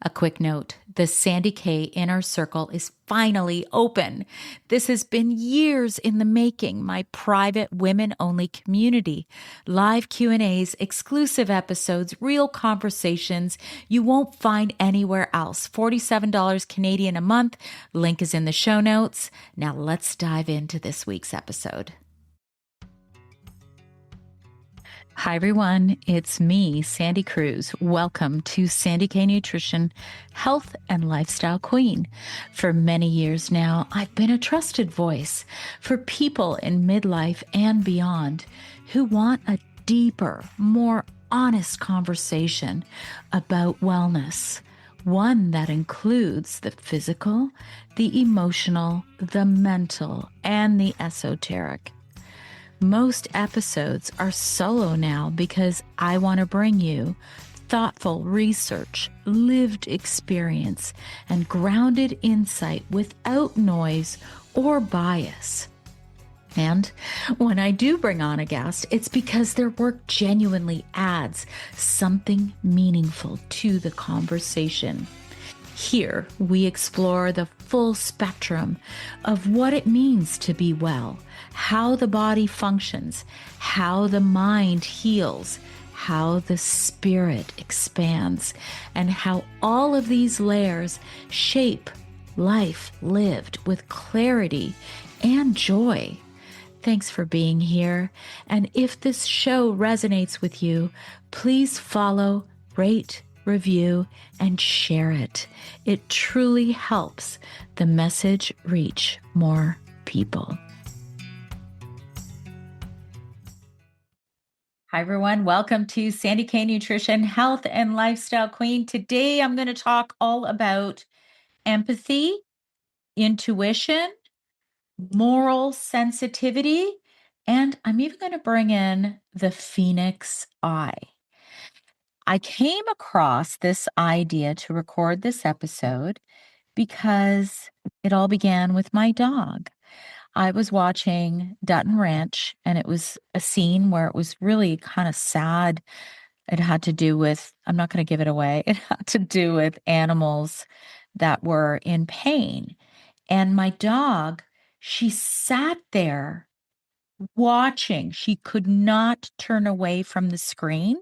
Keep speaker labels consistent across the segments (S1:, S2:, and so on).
S1: A quick note, the Sandy K Inner Circle is finally open. This has been years in the making, my private women-only community. Live Q&As, exclusive episodes, real conversations you won't find anywhere else. $47 Canadian a month. Link is in the show notes. Now let's dive into this week's episode. Hi, everyone. It's me, Sandy Cruz. Welcome to Sandy K Nutrition, Health and Lifestyle Queen. For many years now, I've been a trusted voice for people in midlife and beyond who want a deeper, more honest conversation about wellness. One that includes the physical, the emotional, the mental, and the esoteric. Most episodes are solo now because I want to bring you thoughtful research, lived experience, and grounded insight without noise or bias. And when I do bring on a guest, it's because their work genuinely adds something meaningful to the conversation. Here, we explore the full spectrum of what it means to be well, how the body functions, how the mind heals, how the spirit expands, and how all of these layers shape life lived with clarity and joy. Thanks for being here. And if this show resonates with you, please follow, rate, review, and share it. It truly helps the message reach more people. Hi, everyone. Welcome to Sandy K Nutrition, Health and Lifestyle Queen. Today, I'm going to talk all about empathy, intuition, moral sensitivity, and I'm even going to bring in the Phoenix Eye. I came across this idea to record this episode because it all began with my dog. I was watching Dutton Ranch, and it was a scene where it was really kind of sad. It had to do with, I'm not going to give it away, it had to do with animals that were in pain. And my dog, she sat there watching. She could not turn away from the screen.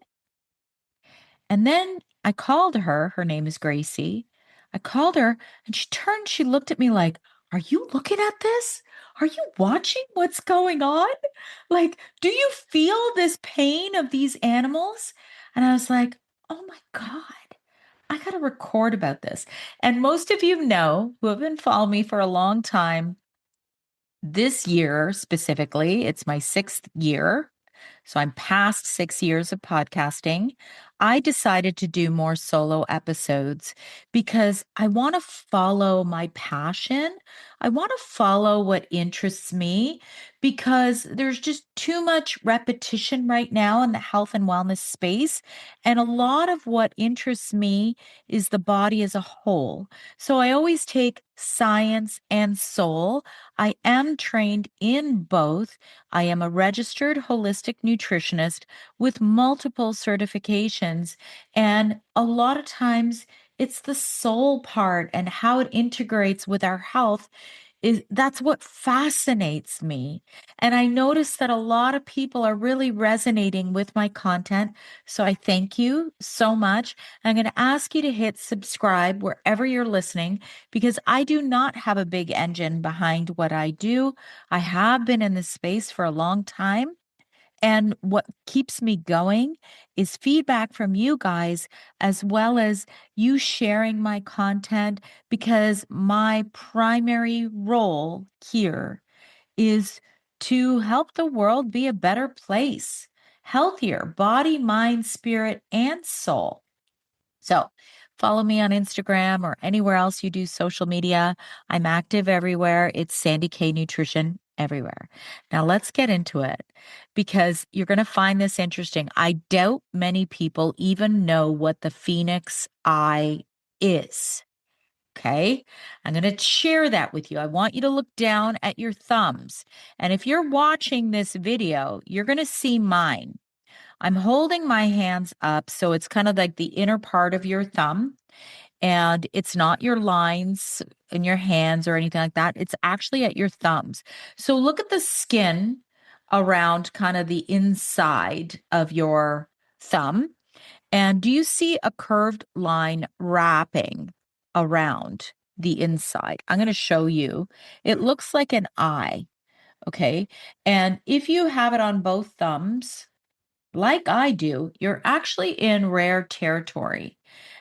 S1: And then I called her name is Gracie. I called her and she turned, she looked at me like, "Are you looking at this? Are you watching what's going on? Like, do you feel this pain of these animals?" And I was like, "Oh my God, I got to record about this." And most of you know, who have been following me for a long time, this year specifically, it's my 6th year. So I'm past 6 years of podcasting. I decided to do more solo episodes because I want to follow my passion. I want to follow what interests me because there's just too much repetition right now in the health and wellness space. And a lot of what interests me is the body as a whole. So I always take science and soul. I am trained in both. I am a registered holistic nutritionist with multiple certifications. And a lot of times it's the soul part and how it integrates with our health that's what fascinates me. And I notice that a lot of people are really resonating with my content. So I thank you so much. I'm going to ask you to hit subscribe wherever you're listening because I do not have a big engine behind what I do. I have been in this space for a long time. And what keeps me going is feedback from you guys, as well as you sharing my content, because my primary role here is to help the world be a better place, healthier body, mind, spirit, and soul. So follow me on Instagram or anywhere else you do social media. I'm active everywhere. It's Sandy K Nutrition everywhere. Now let's get into it because you're going to find this interesting. I doubt many people even know what the Phoenix Eye is. Okay. I'm going to share that with you. I want you to look down at your thumbs. And if you're watching this video, you're going to see mine. I'm holding my hands up, so it's kind of like the inner part of your thumb. And it's not your lines in your hands or anything like that. It's actually at your thumbs. So look at the skin around kind of the inside of your thumb. And do you see a curved line wrapping around the inside? I'm going to show you. It looks like an eye. Okay. And if you have it on both thumbs, like I do, you're actually in rare territory.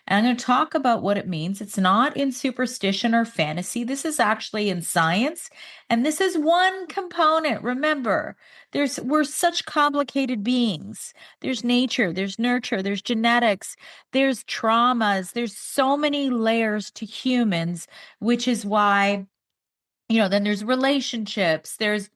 S1: And I'm going to talk about what it means. It's not in superstition or fantasy. This is actually in science. And this is one component. Remember, we're such complicated beings. There's nature, there's nurture, there's genetics, there's traumas, there's so many layers to humans, which is why, then there's relationships, there's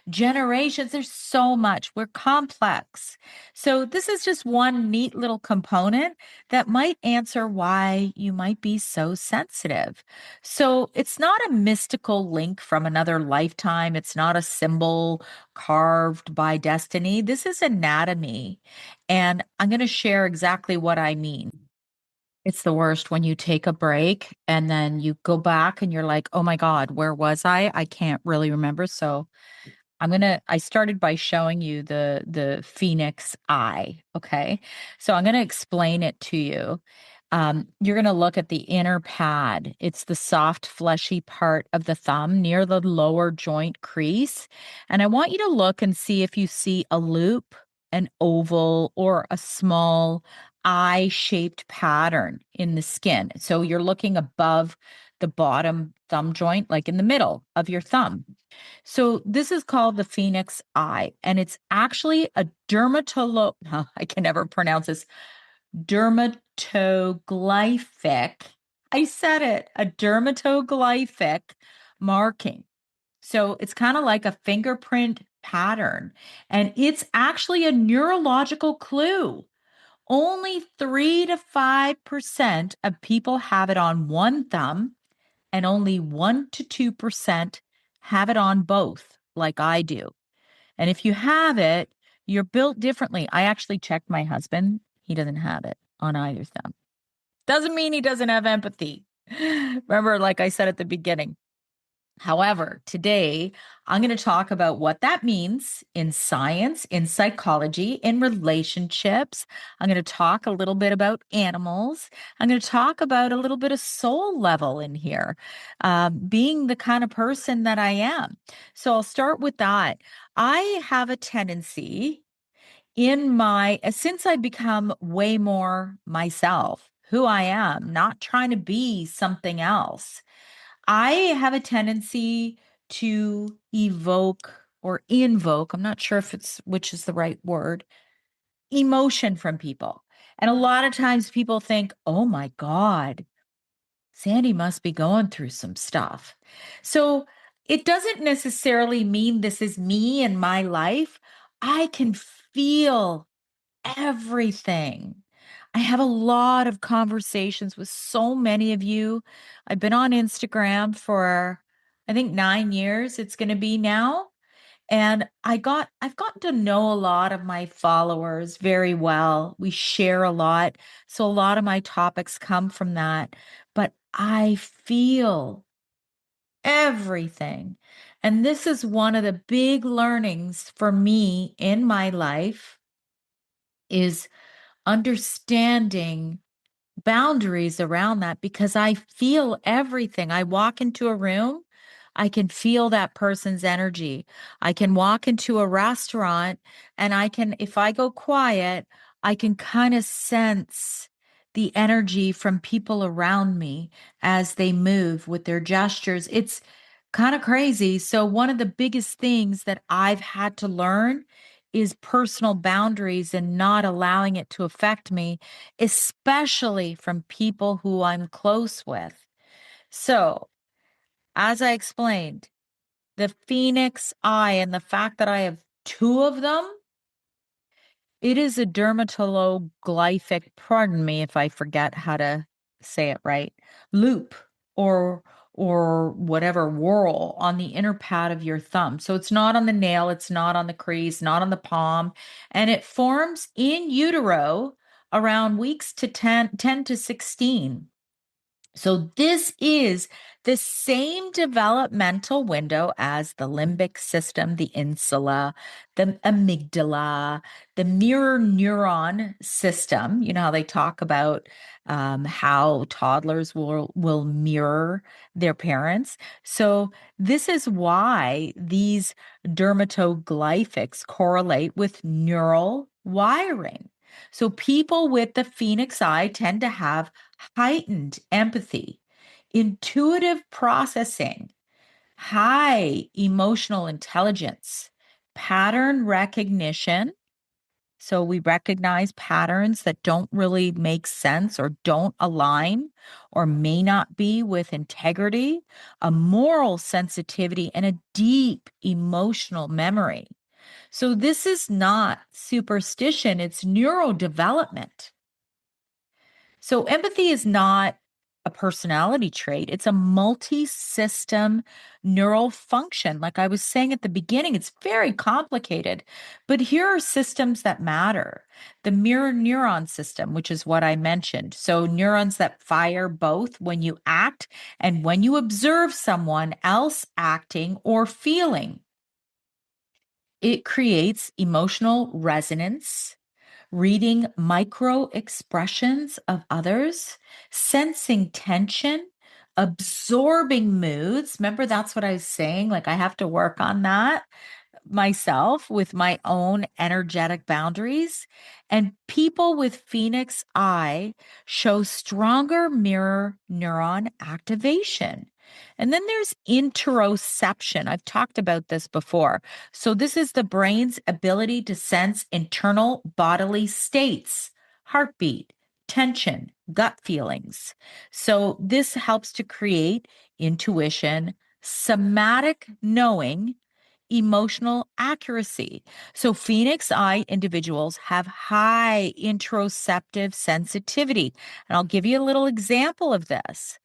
S1: generations. There's so much. We're complex. So, this is just one neat little component that might answer why you might be so sensitive. So, it's not a mystical link from another lifetime. It's not a symbol carved by destiny. This is anatomy. And I'm going to share exactly what I mean. It's the worst when you take a break and then you go back and you're like, oh my God, where was I? I can't really remember. So, I started by showing you the phoenix eye. Okay. So I'm gonna explain it to you. You're gonna look at the inner pad. It's the soft, fleshy part of the thumb near the lower joint crease. And I want you to look and see if you see a loop, an oval, or a small eye-shaped pattern in the skin. So you're looking above the bottom thumb joint, like in the middle of your thumb. So this is called the phoenix eye, and it's actually a I can never pronounce this, dermatoglyphic. I said it, a dermatoglyphic marking. So it's kind of like a fingerprint pattern, and it's actually a neurological clue. Only 3 to 5% of people have it on one thumb, and only 1 to 2% have it on both, like I do. And if you have it, you're built differently. I actually checked my husband. He doesn't have it on either thumb. Doesn't mean he doesn't have empathy. Remember, like I said at the beginning, however, today I'm going to talk about what that means in science, in psychology, in relationships. I'm going to talk a little bit about animals. I'm going to talk about a little bit of soul level in here, being the kind of person that I am. So I'll start with that. I have a tendency since I become way more myself, who I am, not trying to be something else. I have a tendency to evoke or invoke, I'm not sure if which is the right word, emotion from people. And a lot of times people think, oh my God, Sandy must be going through some stuff. So it doesn't necessarily mean this is me and my life. I can feel everything. I have a lot of conversations with so many of you. I've been on Instagram for, I think, 9 years. It's going to be now. And I've gotten to know a lot of my followers very well. We share a lot. So a lot of my topics come from that. But I feel everything. And this is one of the big learnings for me in my life is understanding boundaries around that because I feel everything. I walk into a room, I can feel that person's energy. I can walk into a restaurant and if I go quiet, I can kind of sense the energy from people around me as they move with their gestures. It's kind of crazy. So, one of the biggest things that I've had to learn is personal boundaries and not allowing it to affect me, especially from people who I'm close with. So, as I explained, the phoenix eye and the fact that I have two of them, it is a dermatoglyphic, pardon me if I forget how to say it right, loop or whatever whorl on the inner pad of your thumb. So it's not on the nail, it's not on the crease, not on the palm, and it forms in utero around weeks to 10 to 16. So this is the same developmental window as the limbic system, the insula, the amygdala, the mirror neuron system. You know how they talk about how toddlers will mirror their parents. So this is why these dermatoglyphics correlate with neural wiring. So people with the phoenix eye tend to have heightened empathy, intuitive processing, high emotional intelligence, pattern recognition. So we recognize patterns that don't really make sense or don't align or may not be with integrity, a moral sensitivity, and a deep emotional memory. So this is not superstition, it's neurodevelopment. So empathy is not a personality trait. It's a multi-system neural function. Like I was saying at the beginning, it's very complicated, but here are systems that matter. The mirror neuron system, which is what I mentioned. So neurons that fire both when you act and when you observe someone else acting or feeling. It creates emotional resonance, reading micro expressions of others, sensing tension, absorbing moods. Remember, that's what I was saying. Like, I have to work on that myself with my own energetic boundaries. And people with Phoenix Eye show stronger mirror neuron activation. And then there's interoception. I've talked about this before. So, this is the brain's ability to sense internal bodily states, heartbeat, tension, gut feelings. So, this helps to create intuition, somatic knowing, emotional accuracy. So, Phoenix Eye individuals have high interoceptive sensitivity. And I'll give you a little example of this.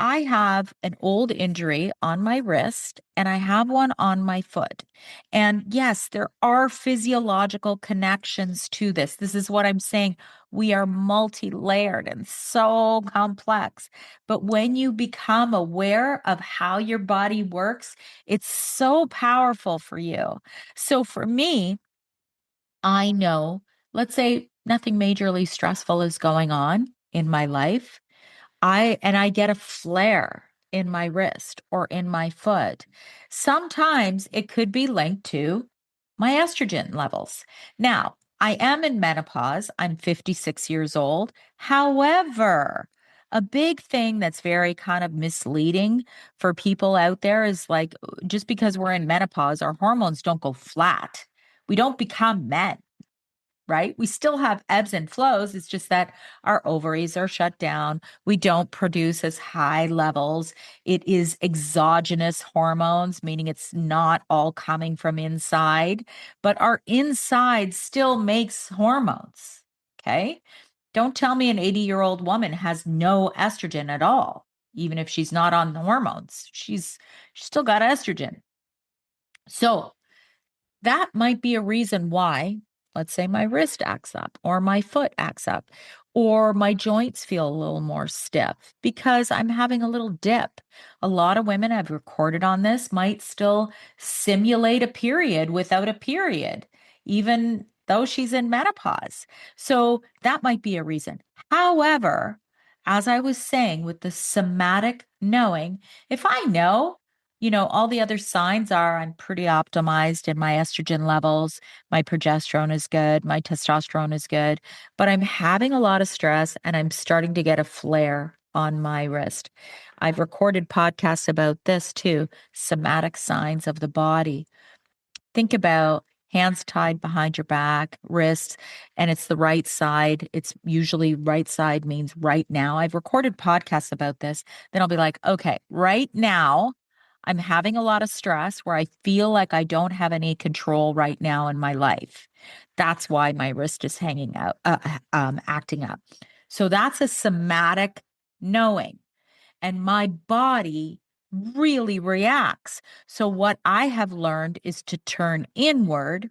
S1: I have an old injury on my wrist and I have one on my foot. And yes, there are physiological connections to this. This is what I'm saying. We are multi layered and so complex. But when you become aware of how your body works, it's so powerful for you. So for me, I know, let's say nothing majorly stressful is going on in my life. I get a flare in my wrist or in my foot. Sometimes it could be linked to my estrogen levels. Now, I am in menopause. I'm 56 years old. However, a big thing that's very kind of misleading for people out there is like just because we're in menopause, our hormones don't go flat. We don't become men, right? We still have ebbs and flows. It's just that our ovaries are shut down. We don't produce as high levels. It is exogenous hormones, meaning it's not all coming from inside, but our inside still makes hormones. Okay. Don't tell me an 80-year-old woman has no estrogen at all, even if she's not on the hormones. She's still got estrogen. So that might be a reason why, let's say, my wrist acts up or my foot acts up or my joints feel a little more stiff because I'm having a little dip. A lot of women I've recorded on this might still simulate a period without a period, even though she's in menopause. So that might be a reason. However, as I was saying, with the somatic knowing, if I know, all the other signs are I'm pretty optimized in my estrogen levels. My progesterone is good. My testosterone is good. But I'm having a lot of stress and I'm starting to get a flare on my wrist. I've recorded podcasts about this too, somatic signs of the body. Think about hands tied behind your back, wrists, and it's the right side. It's usually right side means right now. I've recorded podcasts about this. Then I'll be like, okay, right now, I'm having a lot of stress where I feel like I don't have any control right now in my life. That's why my wrist is hanging out, acting up. So that's a somatic knowing and my body really reacts. So, what I have learned is to turn inward.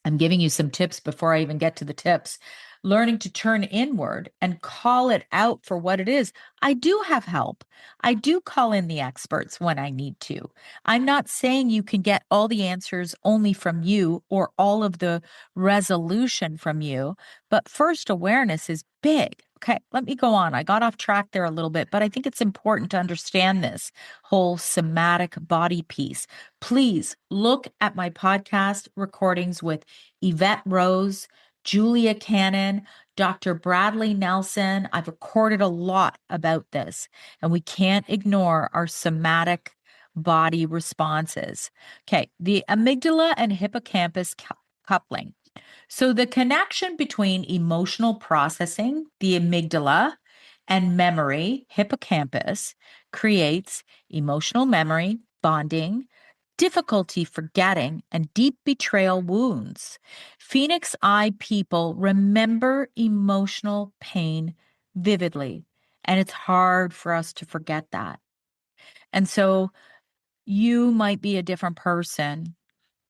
S1: I'm giving you some tips before I even get to the tips. learning to turn inward and call it out for what it is. I do have help. I do call in the experts when I need to. I'm not saying you can get all the answers only from you or all of the resolution from you, but first awareness is big. Okay, let me go on. I got off track there a little bit, but I think it's important to understand this whole somatic body piece. Please look at my podcast recordings with Yvette Rose, Julia Cannon, Dr. Bradley Nelson. I've recorded a lot about this, and we can't ignore our somatic body responses. Okay, the amygdala and hippocampus coupling. So, the connection between emotional processing, the amygdala, and memory, hippocampus, creates emotional memory, bonding, difficulty forgetting, and deep betrayal wounds. Phoenix Eye people remember emotional pain vividly, and it's hard for us to forget that. And so, you might be a different person.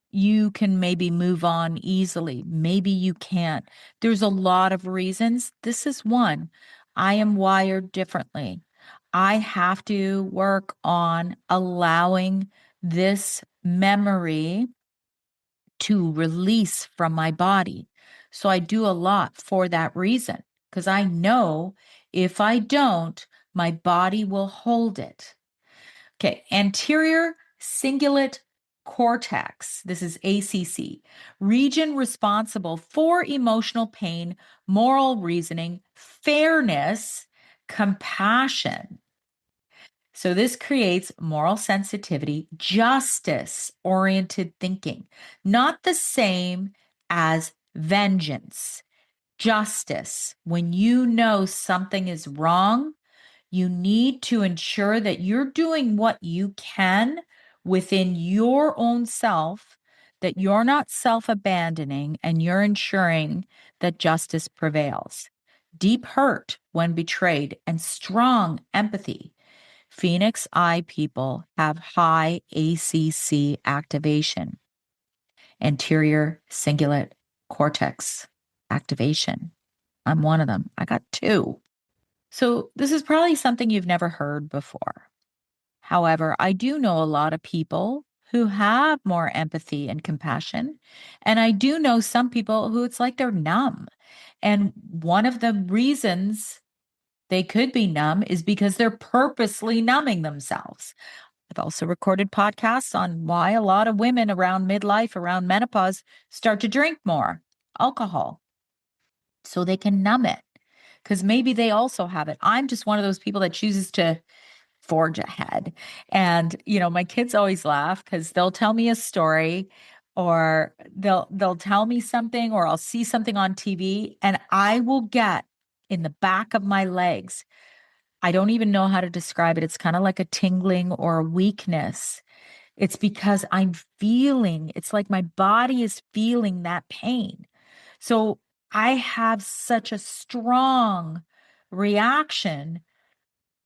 S1: You can maybe move on easily. Maybe you can't. There's a lot of reasons. This is one. I am wired differently. I have to work on allowing this memory to release from my body. So I do a lot for that reason, because I know if I don't, my body will hold it. Okay, anterior cingulate cortex. This is ACC, region responsible for emotional pain, moral reasoning, fairness, compassion. So this creates moral sensitivity, justice oriented thinking, not the same as vengeance. Justice, when you know something is wrong, you need to ensure that you're doing what you can within your own self, that you're not self abandoning, and you're ensuring that justice prevails. Deep hurt when betrayed and strong empathy. Phoenix Eye people have high ACC activation, anterior cingulate cortex activation. I'm one of them. I got two. So, this is probably something you've never heard before. However, I do know a lot of people who have more empathy and compassion. And I do know some people who it's like they're numb. And one of the reasons they could be numb is because they're purposely numbing themselves. I've also recorded podcasts on why a lot of women around midlife, around menopause, start to drink more alcohol so they can numb it, because maybe they also have it. I'm just one of those people that chooses to forge ahead. And, my kids always laugh because they'll tell me a story, or they'll tell me something, or I'll see something on TV and I will get in the back of my legs. I don't even know how to describe it. It's kind of like a tingling or a weakness. It's because it's like my body is feeling that pain. So I have such a strong reaction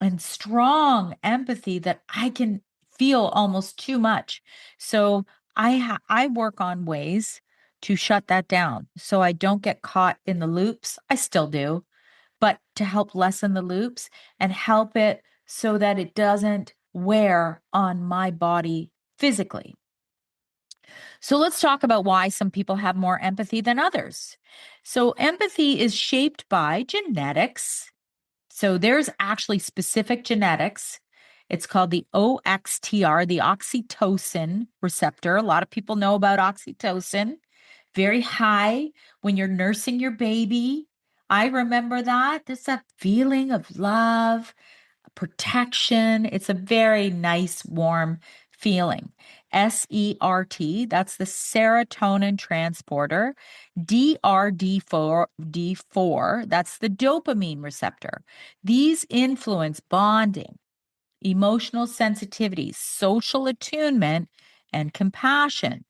S1: and strong empathy that I can feel almost too much. So I work on ways to shut that down so I don't get caught in the loops. I still do, but to help lessen the loops and help it so that it doesn't wear on my body physically. So let's talk about why some people have more empathy than others. So empathy is shaped by genetics. So there's actually specific genetics. It's called the OXTR, the oxytocin receptor. A lot of people know about oxytocin. Very high when you're nursing your baby. I remember that. There's that feeling of love, protection. It's a very nice, warm feeling. SERT, that's the serotonin transporter. DRD4, that's the dopamine receptor. These influence bonding, emotional sensitivity, social attunement, and compassion.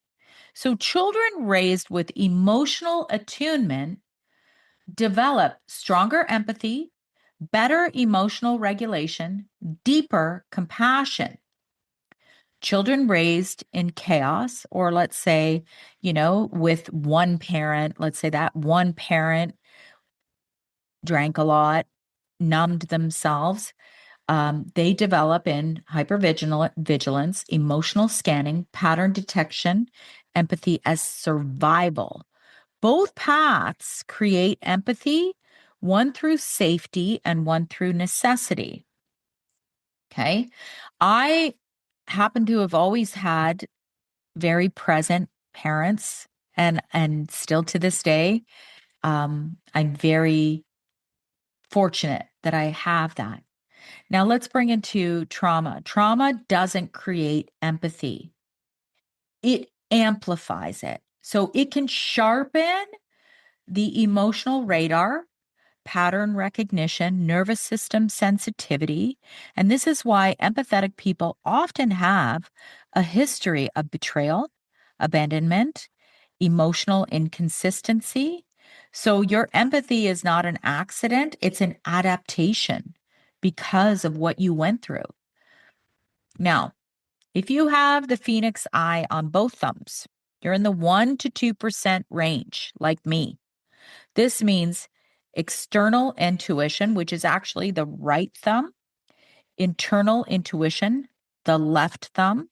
S1: So, children raised with emotional attunement develop stronger empathy, better emotional regulation, deeper compassion. Children raised in chaos, or let's say, with one parent, let's say that one parent drank a lot, numbed themselves. They develop in hypervigilance, emotional scanning, pattern detection, empathy as survival. Both paths create empathy, one through safety and one through necessity. Okay. I happen to have always had very present parents and still to this day, I'm very fortunate that I have that. Now let's bring into trauma. Trauma doesn't create empathy. It amplifies it. So it can sharpen the emotional radar, pattern recognition, nervous system sensitivity. And this is why empathetic people often have a history of betrayal, abandonment, emotional inconsistency. So your empathy is not an accident, it's an adaptation because of what you went through. Now, if you have the phoenix eye on both thumbs, you're in the 1 to 2% range, like me. This means external intuition, which is actually the right thumb, internal intuition, the left thumb,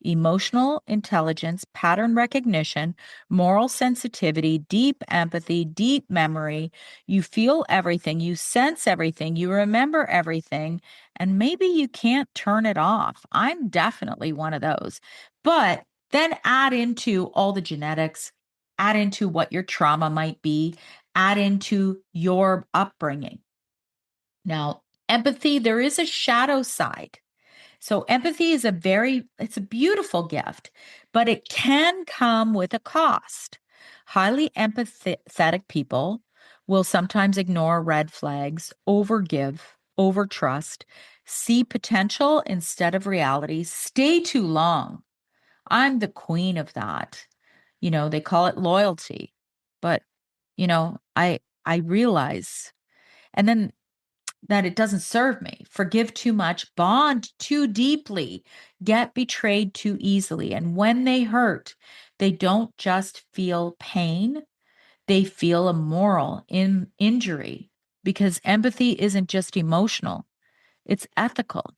S1: emotional intelligence, pattern recognition, moral sensitivity, deep empathy, deep memory. You feel everything, you sense everything, you remember everything, and maybe you can't turn it off. I'm definitely one of those. But then add into all the genetics, add into what your trauma might be, add into your upbringing. Now, empathy, there is a shadow side. So empathy is it's a beautiful gift, but it can come with a cost. Highly empathetic people will sometimes ignore red flags, overgive, overtrust, see potential instead of reality, stay too long. I'm the queen of that. They call it loyalty, but I realize, and then that it doesn't serve me. Forgive too much, bond too deeply, get betrayed too easily. And when they hurt, they don't just feel pain, they feel a moral injury because empathy isn't just emotional, it's ethical.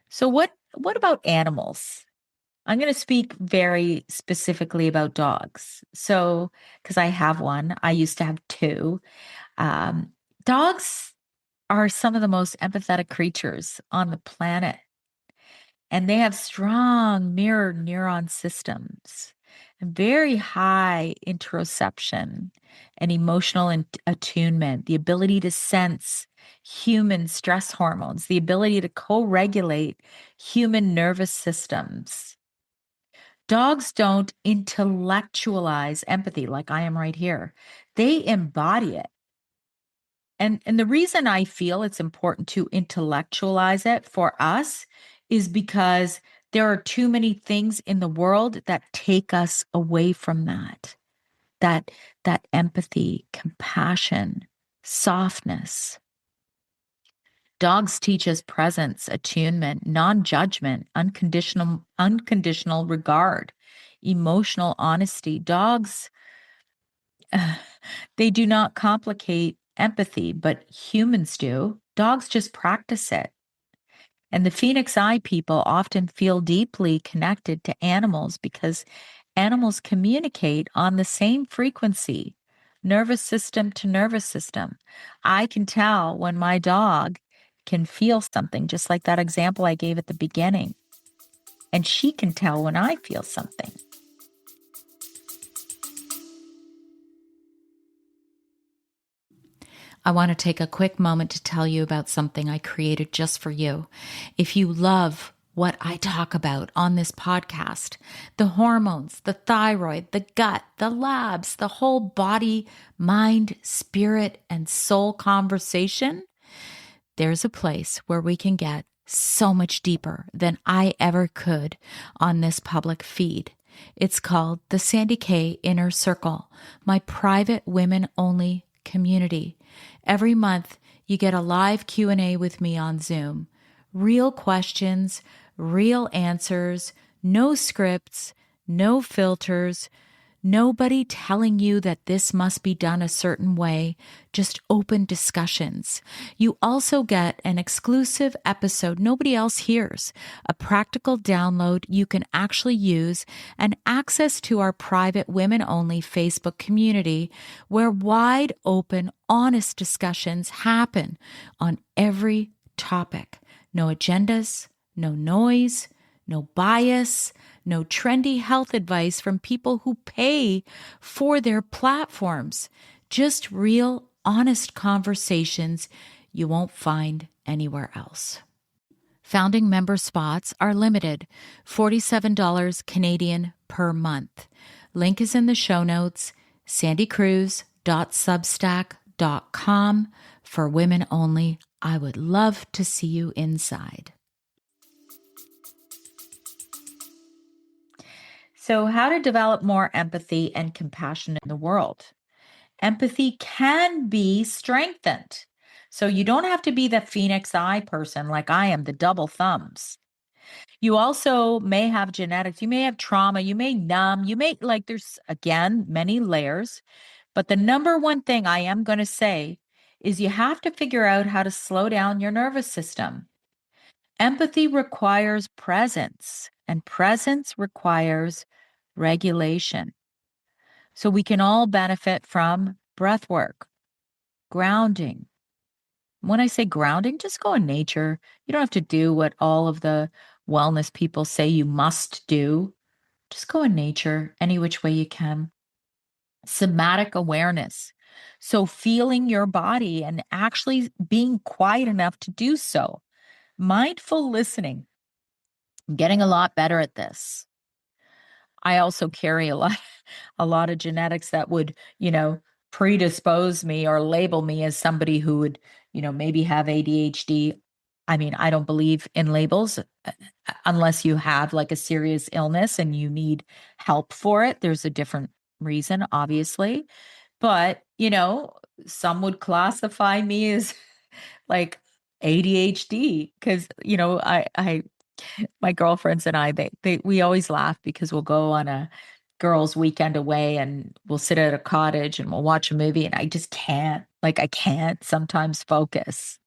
S1: So what about animals? I'm going to speak very specifically about dogs. So, because I have one, I used to have two. Um, Dogs are some of the most empathetic creatures on the planet, and they have strong mirror neuron systems and very high interoception and emotional attunement, the ability to sense human stress hormones, the ability to co-regulate human nervous systems. Dogs don't intellectualize empathy like I am right here. They embody it. And the reason I feel it's important to intellectualize it for us is because there are too many things in the world that take us away from that that empathy, compassion, softness. Dogs teach us presence, attunement, non-judgment, unconditional regard, emotional honesty. Dogs they do not complicate empathy, but humans do. Dogs just practice it. And the Phoenix Eye people often feel deeply connected to animals because animals communicate on the same frequency, nervous system to nervous system. I can tell when my dog can feel something, just like that example I gave at the beginning. And she can tell when I feel something. I want to take a quick moment to tell you about something I created just for you. If you love what I talk about on this podcast, the hormones, the thyroid, the gut, the labs, the whole body, mind, spirit, and soul conversation, there's a place where we can get so much deeper than I ever could on this public feed. It's called the Sandy K Inner Circle, my private women-only community. Every month, you get a live Q&A with me on Zoom. Real questions, real answers, no scripts, no filters, Nobody telling you that this must be done a certain way, just open discussions. You also get an exclusive episode nobody else hears, a practical download you can actually use, and access to our private women-only Facebook community where wide open, honest discussions happen on every topic. No agendas, no noise, no bias, no trendy health advice from people who pay for their platforms. Just real, honest conversations you won't find anywhere else. Founding member spots are limited, $47 Canadian per month. Link is in the show notes, sandycruz.substack.com. For women only. I would love to see you inside. So, how to develop more empathy and compassion in the world? Empathy can be strengthened. So, you don't have to be the phoenix eye person like I am, the double thumbs. You also may have genetics, you may have trauma, you may numb, you may like there's again many layers. But the number one thing I am going to say is you have to figure out how to slow down your nervous system. Empathy requires presence, and presence requires regulation. So we can all benefit from breath work, grounding. When I say grounding, just go in nature. You don't have to do what all of the wellness people say you must do. Just go in nature any which way you can. Somatic awareness. So feeling your body and actually being quiet enough to do so. Mindful listening. I'm getting a lot better at this. I also carry a lot of genetics that would, predispose me or label me as somebody who would, maybe have ADHD. I mean, I don't believe in labels unless you have like a serious illness and you need help for it. There's a different reason, obviously. But, some would classify me as like ADHD because, I my girlfriends and I, we always laugh because we'll go on a girls' weekend away and we'll sit at a cottage and we'll watch a movie and I just can't, like, I can't sometimes focus.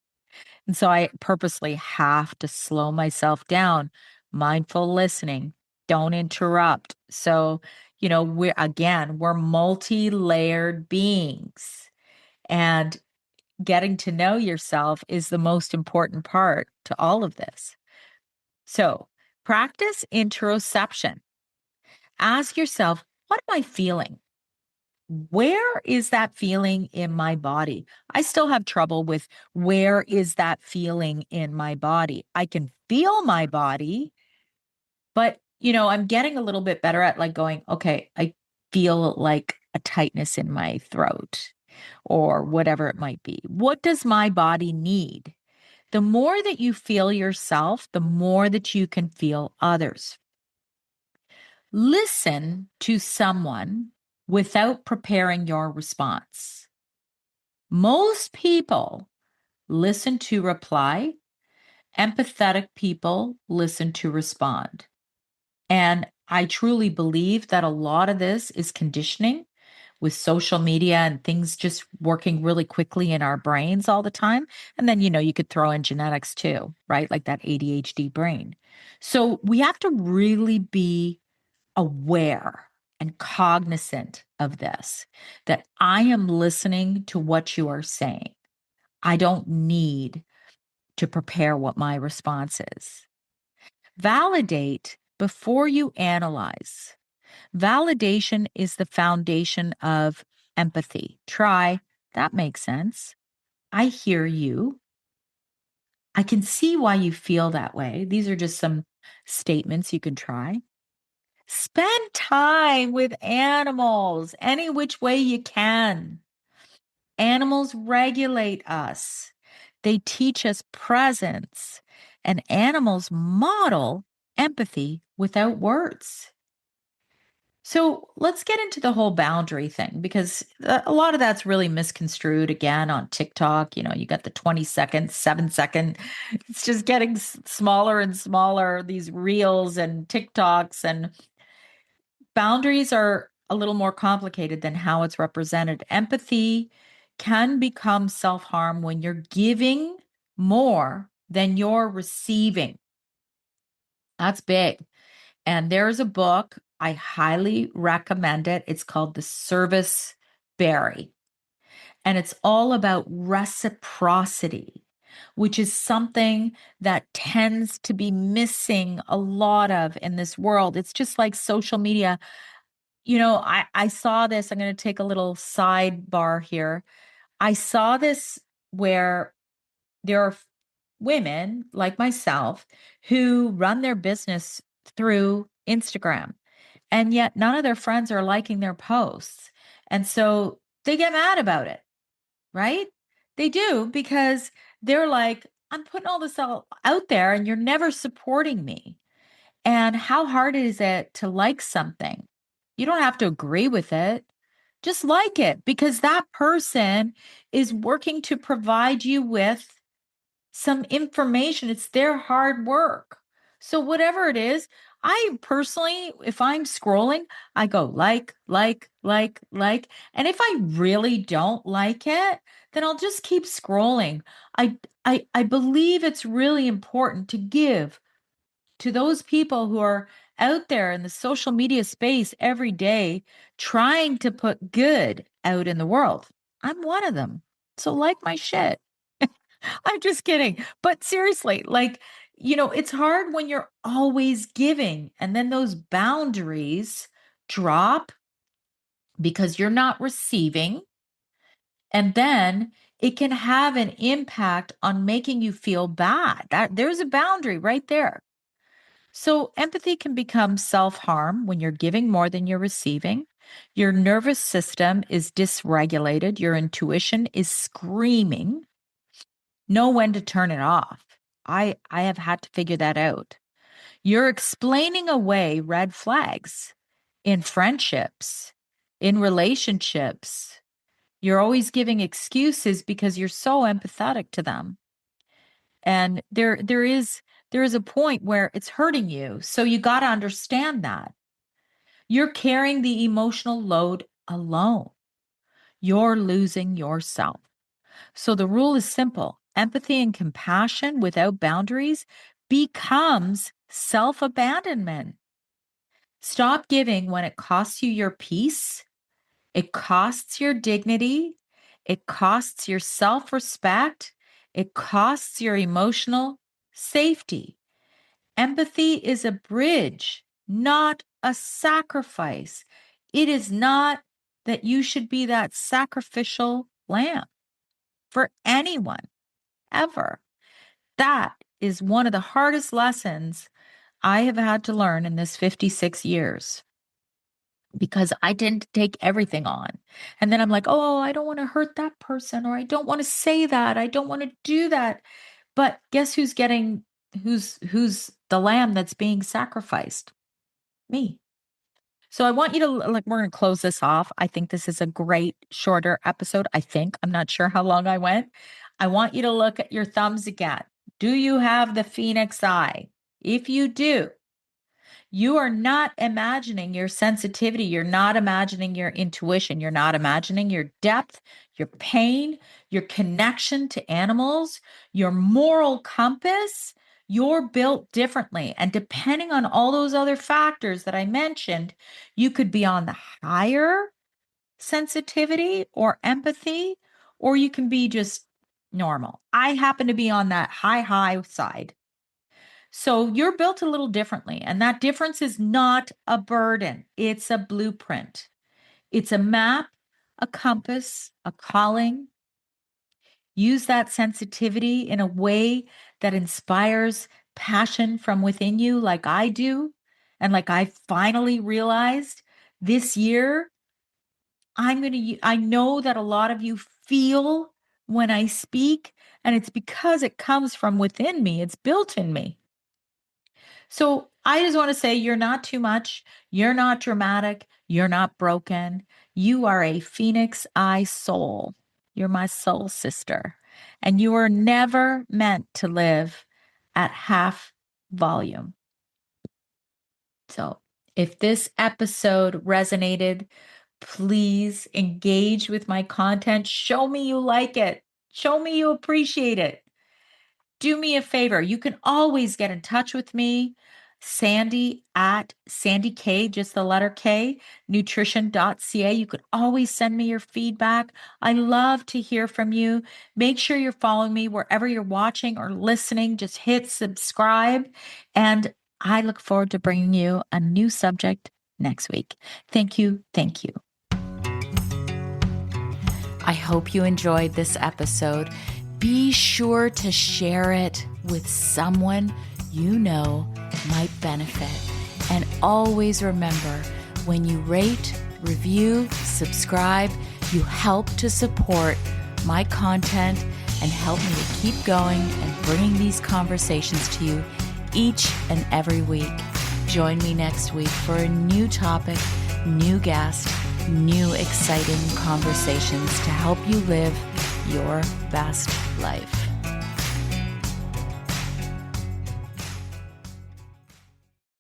S1: And so I purposely have to slow myself down, mindful listening, don't interrupt. So, we're multi-layered beings and getting to know yourself is the most important part to all of this. So practice interoception. Ask yourself, what am I feeling? Where is that feeling in my body? I still have trouble with where is that feeling in my body? I can feel my body, but I'm getting a little bit better at like going, okay, I feel like a tightness in my throat or whatever it might be. What does my body need? The more that you feel yourself, the more that you can feel others. Listen to someone without preparing your response. Most people listen to reply. Empathetic people listen to respond. And I truly believe that a lot of this is conditioning with social media and things just working really quickly in our brains all the time. And then, you could throw in genetics too, right? Like that ADHD brain. So we have to really be aware and cognizant of this, that I am listening to what you are saying. I don't need to prepare what my response is. Validate before you analyze. Validation is the foundation of empathy. Try, that makes sense. I hear you. I can see why you feel that way. These are just some statements you can try. Spend time with animals any which way you can. Animals regulate us. They teach us presence, and animals model empathy without words. So let's get into the whole boundary thing because a lot of that's really misconstrued again on TikTok. You got the 20-second, 7-second. It's just getting smaller and smaller, these reels and TikToks. And boundaries are a little more complicated than how it's represented. Empathy can become self-harm when you're giving more than you're receiving. That's big. And there's a book, I highly recommend it. It's called The Service Berry. And it's all about reciprocity, which is something that tends to be missing a lot of in this world. It's just like social media. I saw this. I'm going to take a little sidebar here. I saw this where there are women like myself who run their business through Instagram, and yet none of their friends are liking their posts. And so they get mad about it, right? They do, because they're like, I'm putting all this out there and you're never supporting me. And how hard is it to like something? You don't have to agree with it. Just like it, because that person is working to provide you with some information. It's their hard work. So whatever it is, I personally, if I'm scrolling, I go like. And if I really don't like it, then I'll just keep scrolling. I believe it's really important to give to those people who are out there in the social media space every day trying to put good out in the world. I'm one of them. So like my shit. I'm just kidding. But seriously, it's hard when you're always giving and then those boundaries drop because you're not receiving. And then it can have an impact on making you feel bad. There's a boundary right there. So empathy can become self-harm when you're giving more than you're receiving. Your nervous system is dysregulated. Your intuition is screaming. Know when to turn it off. I have had to figure that out. You're explaining away red flags in friendships, in relationships. You're always giving excuses because you're so empathetic to them. And there is a point where it's hurting you. So you got to understand that. You're carrying the emotional load alone. You're losing yourself. So the rule is simple. Empathy and compassion without boundaries becomes self-abandonment. Stop giving when it costs you your peace, it costs your dignity, it costs your self-respect, it costs your emotional safety. Empathy is a bridge, not a sacrifice. It is not that you should be that sacrificial lamb for anyone ever. That is one of the hardest lessons I have had to learn in this 56 years, because I tend to take everything on. And then I'm like, oh, I don't want to hurt that person, or I don't want to say that. I don't want to do that. But guess who's the lamb that's being sacrificed? Me. So I want you to, we're going to close this off. I think this is a great shorter episode. I'm not sure how long I went. I want you to look at your thumbs again. Do you have the phoenix eye? If you do, you are not imagining your sensitivity. You're not imagining your intuition. You're not imagining your depth, your pain, your connection to animals, your moral compass. You're built differently. And depending on all those other factors that I mentioned, you could be on the higher sensitivity or empathy, or you can be just normal. I happen to be on that high side. So you're built a little differently, and that difference is not a burden. It's a blueprint. It's a map, a compass, a calling. Use that sensitivity in a way that inspires passion from within you, like I do. And like I finally realized this year, I know that a lot of you feel when I speak, and it's because it comes from within me. It's built in me. So I just want to say you're not too much. You're not dramatic. You're not broken. You are a phoenix eye soul. You're my soul sister. And you were never meant to live at half volume. So If this episode resonated, please engage with my content. Show me you like it. Show me you appreciate it. Do me a favor. You can always get in touch with me, Sandy at Sandy K, just the letter K, nutrition.ca. You could always send me your feedback. I love to hear from you. Make sure you're following me wherever you're watching or listening. Just hit subscribe. And I look forward to bringing you a new subject next week. Thank you. Thank you. I hope you enjoyed this episode. Be sure to share it with someone you know might benefit. And always remember, when you rate, review, subscribe, you help to support my content and help me to keep going and bringing these conversations to you each and every week. Join me next week for a new topic, new guest, new exciting conversations to help you live your best life.